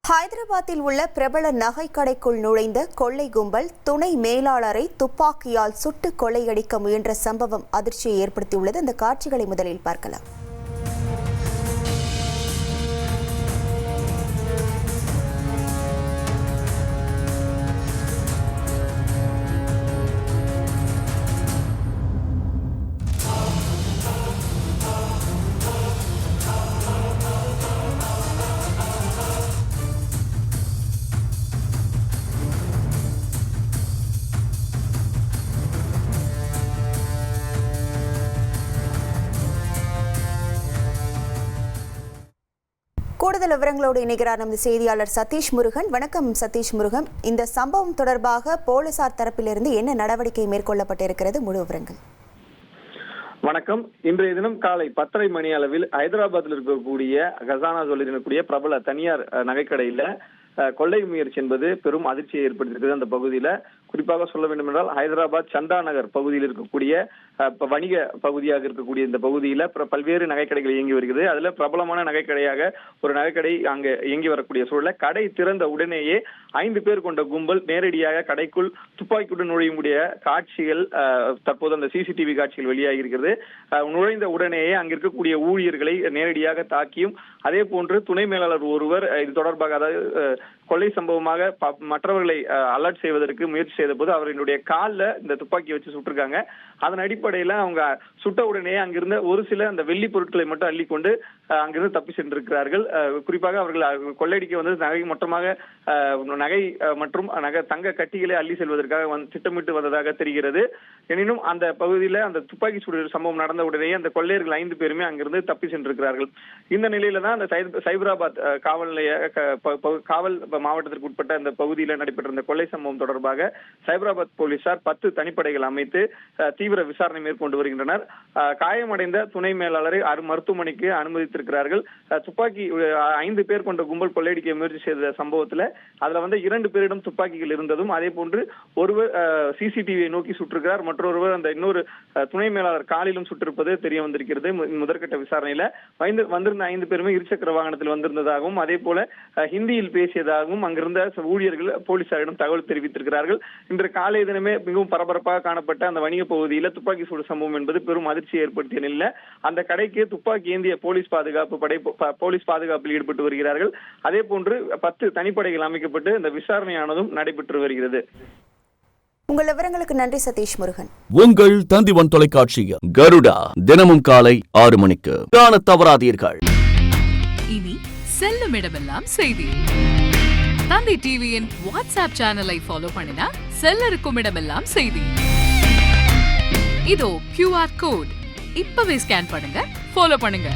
ஹைதராபாத்தில் உள்ள பிரபல நகைக்கடைக்குள் நுழைந்த கொள்ளை கும்பல் துணை மேலாளரை துப்பாக்கியால் சுட்டு கொள்ளையடிக்க முயன்ற சம்பவம் அதிர்ச்சியை ஏற்படுத்தியுள்ளது. அந்த காட்சிகளை முதலில் பார்க்கலாம். கூடுதல் விவரங்களோடு இணைகிறார் நமது செய்தியாளர் சதீஷ் முருகன். வணக்கம் சதீஷ் முருகன். இந்த சம்பவம் தொடர்பாக போலீசார் தரப்பிலிருந்து என்ன நடவடிக்கை மேற்கொள்ளப்பட்டிருக்கிறது? முழு விவரங்கள். வணக்கம். இன்றைய தினம் காலை 10:30 மணி அளவில் ஹைதராபாத்தில் இருக்கக்கூடிய கசானா சொல்லக்கூடிய பிரபல தனியார் நகைக்கடையில கொள்ளை முயற்சி என்பது பெரும் அதிர்ச்சியை ஏற்படுத்தியிருக்கிறது. அந்த பகுதியில குறிப்பாக சொல்ல வேண்டும் என்றால் ஹைதராபாத் சந்தா நகர் பகுதியில் இருக்கக்கூடிய வணிக பகுதியாக இருக்கக்கூடிய இந்த பகுதியில பல்வேறு நகைக்கடைகள் இயங்கி வருகிறது. அதுல பிரபலமான நகைக்கடையாக ஒரு நகைக்கடை அங்க இயங்கி வரக்கூடிய சூழல கடை திறந்த உடனேயே 5 பேர் கொண்ட கும்பல் நேரடியாக கடைக்குள் துப்பாக்கியுடன் நுழையக்கூடிய காட்சிகள் தற்போது அந்த சிசிடிவி காட்சிகள் வெளியாகி இருக்கிறது. நுழைந்த உடனேயே அங்க இருக்கக்கூடிய ஊழியர்களை நேரடியாக தாக்கியும் அதே போன்று துணை மேலாளர் ஒருவர் இது தொடர்பாக அதாவது கொள்ளை சம்பவமாக மற்றவர்களை அலர்ட் செய்வதற்கு முயற்சி செய்த போது அவர்களுடைய காலில் இந்த துப்பாக்கி வச்சு சுட்டிருக்காங்க. அதன் அடிப்படையில அவங்க சுட்ட உடனே அங்கிருந்த ஒரு சில அந்த வெள்ளி பொருட்களை மட்டும் அள்ளிக்கொண்டு அங்கிருந்து தப்பி சென்றிருக்கிறார்கள். குறிப்பாக அவர்கள் கொள்ளையடிக்க வந்து நகை மொத்தமாக நகை மற்றும் தங்க கட்டிகளை அள்ளி செல்வதற்காக திட்டமிட்டு வந்ததாக தெரிகிறது. எனினும் அந்த பகுதியில அந்த துப்பாக்கி சூடு சம்பவம் நடந்த உடனேயே அந்த கொள்ளையர்கள் 5 பேருமே அங்கிருந்து தப்பி சென்றிருக்கிறார்கள். இந்த நிலையில தான் அந்த சைபராபாத் காவல் நிலைய காவல் மாவட்டத்திற்கு உட்பட்ட அந்த பகுதியில் நடைபெற்ற இந்த கொள்ளை சம்பவம் தொடர்பாக சைபராபாத் போலீசார் 10 தனிப்படைகள் அமைத்து தீவிர விசாரணை மேற்கொண்டு வருகின்றனர். காயமடைந்த துணை மேலாளரை மருத்துவமனைக்கு அனுமதித்திருக்கிறார்கள். துப்பாக்கி 5 பேர் கொண்ட கும்பல் கொள்ளையடிக்க முயற்சி செய்த சம்பவத்துல அதுல 2 பேரிடம் துப்பாக்கிகள் இருந்ததும் அதே போன்று ஒருவர் சிசிடிவியை நோக்கி சுட்டிருக்கிறார். மற்றொருவர் அந்த இன்னொரு துணை மேலாளர் காலிலும் சுட்டிருப்பது தெரிய வந்திருக்கிறது. முதற்கட்ட விசாரணையில வந்திருந்த 5 பேருமே இருசக்கர வாகனத்தில் வந்திருந்ததாகவும் அதே போல ஹிந்தியில் பேசியதாகவும் அங்கிருந்த ஊழியர்கள் போலீசாரிடம் தகவல் தெரிவித்திருக்கிறார்கள். இன்று காலை தினமே மிகவும் பரபரப்பாக காணப்பட்ட அந்த வணிக பகுதியில் துப்பாக்கி சூடு சம்பவம் என்பது பெரும் அதிர்ச்சியை ஏற்படுத்திய நிலையில அந்த கடைக்கு துப்பாக்கி ஏந்திய போலீஸ் பாதுகாப்பில் ஈடுபட்டு வருகிறார்கள். அதே போன்று 10 தனிப்படைகள் அமைக்கப்பட்டு இந்த விசாரணையானதும் நடைபெற்று வருகிறது. உங்கள் விவரங்களுக்கு நன்றி சதீஷ் முருகன். உங்கள் தந்திவன் தொலைக்காட்சியில் கருடா தினமும் காலை 6 மணிக்கு காண தவறாதீர்கள். இனி செல்லும் இடமெல்லாம் செய்தி. தந்தி டிவியின் வாட்ஸ்அப் சேனலை ஃபாலோ பண்ணினா செல்ல இருக்கும் இடமெல்லாம் செய்தி. இதோ QR கோட் இப்பவே ஸ்கேன் பண்ணுங்க, ஃபாலோ பண்ணுங்க.